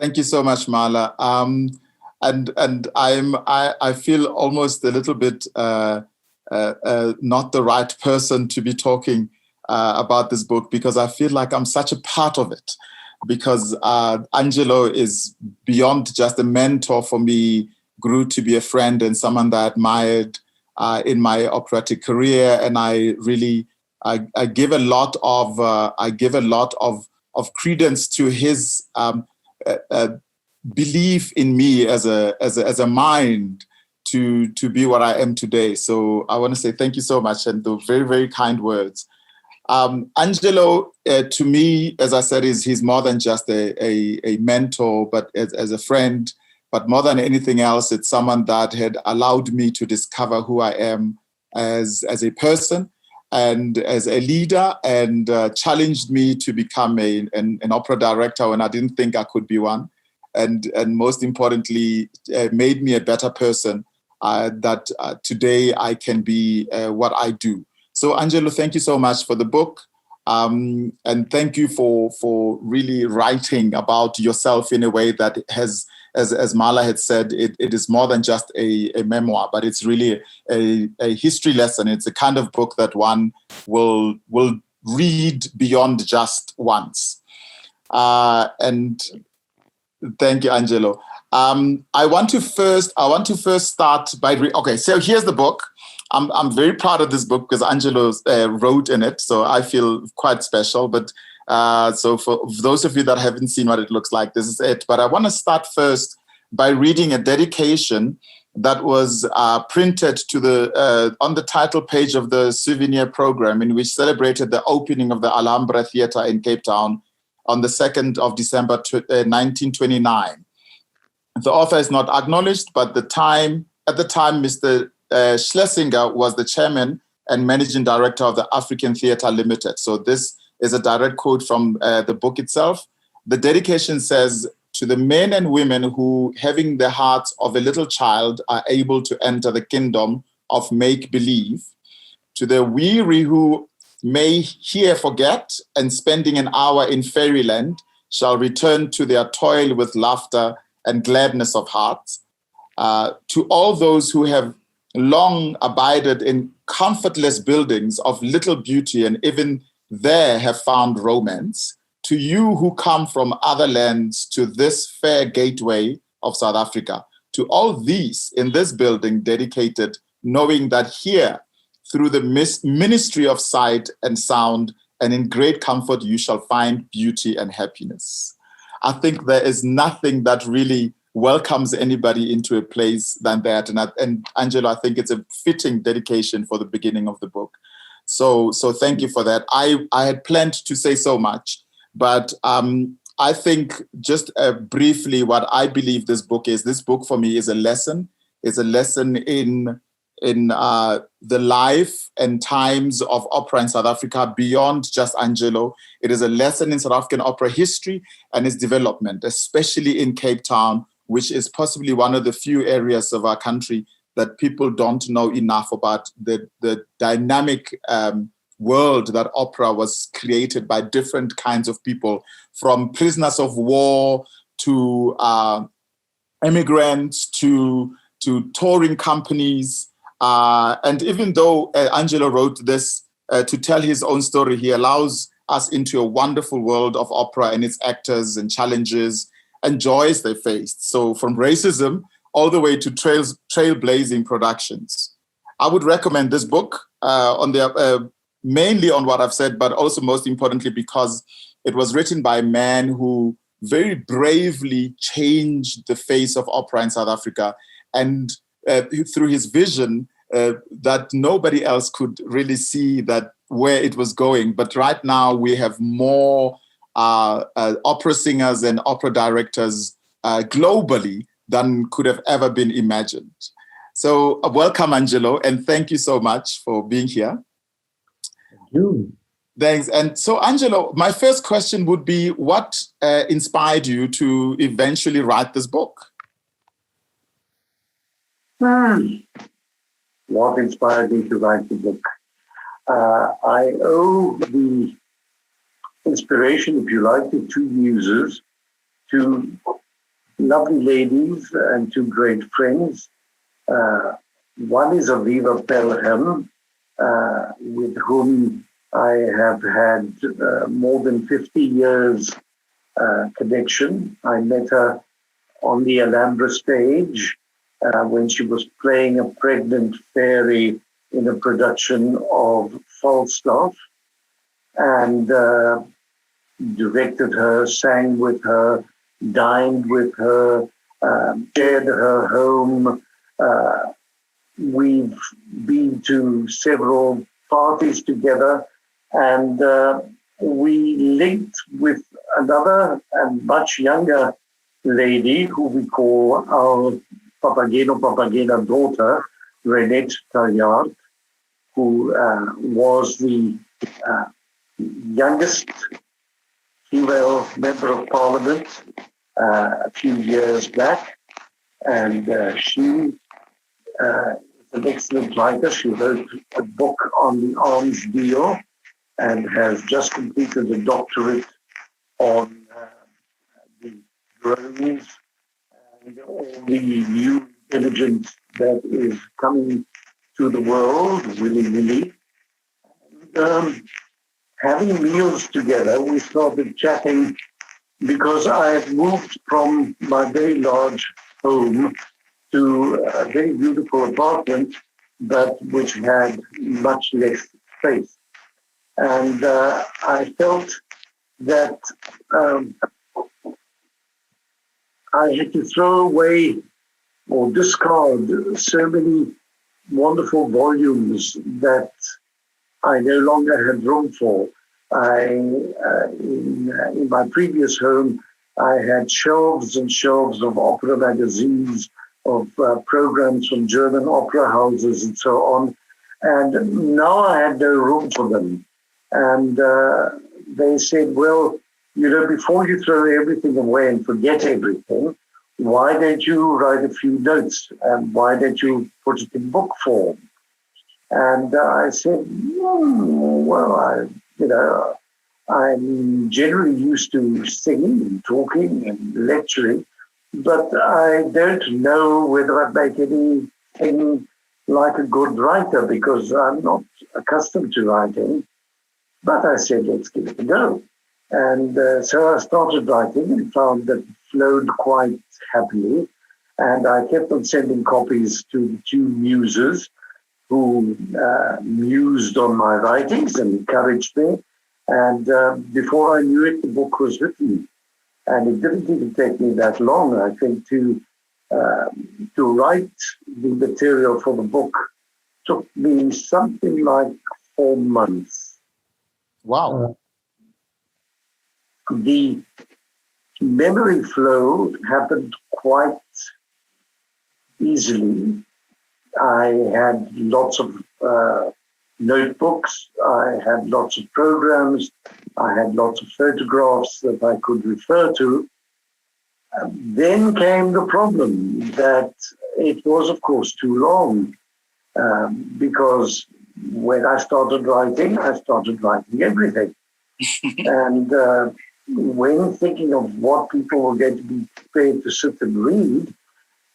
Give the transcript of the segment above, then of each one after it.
Thank you so much, Marla. And I feel almost a little bit not the right person to be talking about this book, because I feel like I'm such a part of it. Because Angelo is beyond just a mentor for me, grew to be a friend and someone that I admired in my operatic career, and I really I give a lot of credence to his belief in me as a mind to be what I am today. So I want to say thank you so much, and the very, very kind words. Angelo, to me, as I said, he's more than just a mentor, but as a friend. But more than anything else, it's someone that had allowed me to discover who I am as a person and as a leader, and challenged me to become an opera director when I didn't think I could be one. And most importantly, made me a better person that today I can be what I do. So Angelo, thank you so much for the book. And thank you for really writing about yourself in a way that has, as Marla had said, it is more than just a memoir, but it's really a history lesson. It's a kind of book that one will read beyond just once. And thank you, Angelo. I want to first start by okay. So here's the book. I'm very proud of this book because Angelo wrote in it, so I feel quite special. But so for those of you that haven't seen what it looks like, this is it. But I want to start first by reading a dedication that was printed to the on the title page of the souvenir program, in which celebrated the opening of the Alhambra Theatre in Cape Town on the 2nd of December 1929. The author is not acknowledged, but at the time, Mr. Schlesinger was the chairman and managing director of the African Theatre Limited. So this is a direct quote from the book itself. The dedication says, "To the men and women who, having the hearts of a little child, are able to enter the kingdom of make-believe, to the weary who may here forget, and spending an hour in fairyland, shall return to their toil with laughter and gladness of heart, to all those who have long abided in comfortless buildings of little beauty and even there have found romance, to you who come from other lands to this fair gateway of South Africa, to all these in this building dedicated, knowing that here, through the ministry of sight and sound, and in great comfort, you shall find beauty and happiness." I think there is nothing that really welcomes anybody into a place than that. And Angelo, I think it's a fitting dedication for the beginning of the book. So thank you for that. I had planned to say so much, but I think just briefly what I believe this book is. This book for me is a lesson. It's a lesson in the life and times of opera in South Africa beyond just Angelo. It is a lesson in South African opera history and its development, especially in Cape Town, which is possibly one of the few areas of our country that people don't know enough about the dynamic world that opera was created by different kinds of people, from prisoners of war to immigrants to touring companies. And even though Angelo wrote this to tell his own story, he allows us into a wonderful world of opera and its actors and challenges and joys they faced. So from racism all the way to trailblazing productions. I would recommend this book mainly on what I've said, but also most importantly because it was written by a man who very bravely changed the face of opera in South Africa, and through his vision that nobody else could really see that where it was going. But right now we have more opera singers and opera directors globally than could have ever been imagined. So welcome, Angelo, and thank you so much for being here. Thank you. Thanks. And so, Angelo, my first question would be, what inspired you to eventually write this book? What inspired me to write the book? I owe the inspiration, if you like, the two muses, to lovely ladies and two great friends. One is Aviva Pelham, with whom I have had more than 50 years connection. I met her on the Alhambra stage when she was playing a pregnant fairy in a production of Falstaff, and directed her, sang with her, dined with her, shared her home. We've been to several parties together, and we linked with another and much younger lady who we call our Papageno daughter, Renette Talliard, who was the youngest female member of parliament a few years back. And she is an excellent writer. She wrote a book on the arms deal and has just completed a doctorate on the drones and all the new intelligence that is coming to the world willy-nilly. Having meals together, we started chatting because I had moved from my very large home to a very beautiful apartment, but which had much less space. And I felt that I had to throw away or discard so many wonderful volumes that I no longer had room for. In my previous home, I had shelves and shelves of opera magazines, of programs from German opera houses and so on. And now I had no room for them. And they said, well, before you throw everything away and forget everything, why don't you write a few notes? And why don't you put it in book form? And I said, I'm generally used to singing and talking and lecturing, but I don't know whether I'd make anything like a good writer because I'm not accustomed to writing. But I said, let's give it a go. And so I started writing and found that it flowed quite happily. And I kept on sending copies to the two muses who mused on my writings and encouraged me. And before I knew it, the book was written. And it didn't even take me that long, I think, to write the material for the book. Took me something like 4 months. Wow. The memory flow happened quite easily. I had lots of notebooks, I had lots of programs, I had lots of photographs that I could refer to. Then came the problem that it was, of course, too long because when I started writing everything. And when thinking of what people were going to be prepared to sit and read,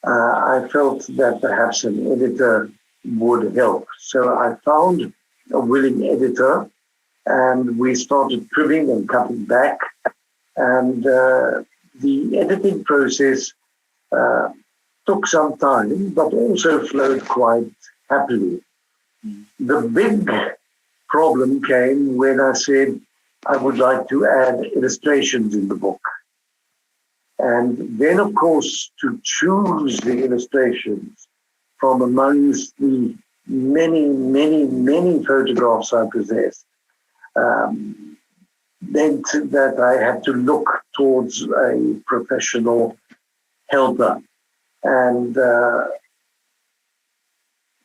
I felt that perhaps an editor would help. So I found a willing editor, and we started trimming and cutting back. And the editing process took some time, but also flowed quite happily. The big problem came when I said I would like to add illustrations in the book. And then, of course, to choose the illustrations from amongst the many, many, many photographs I possessed meant that I had to look towards a professional helper. And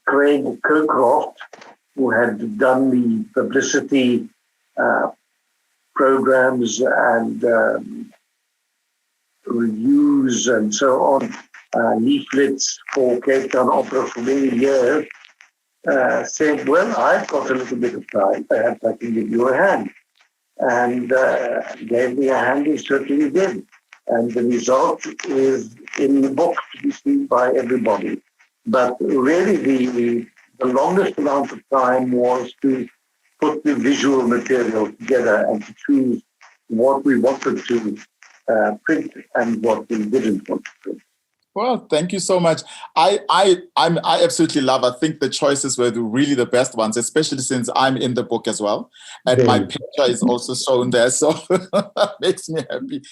Craig Coecroft, who had done the publicity programs and reviews and so on, leaflets for Cape Town Opera for many years, said, well, I've got a little bit of time, perhaps I can give you a hand. And gave me a hand, he certainly did. And the result is in the book to be seen by everybody. But really the longest amount of time was to put the visual material together and to choose what we wanted to print and what we didn't want to print. Well, thank you so much. I absolutely love. I think the choices were really the best ones, especially since I'm in the book as well, and my picture is also shown there, so that makes me happy.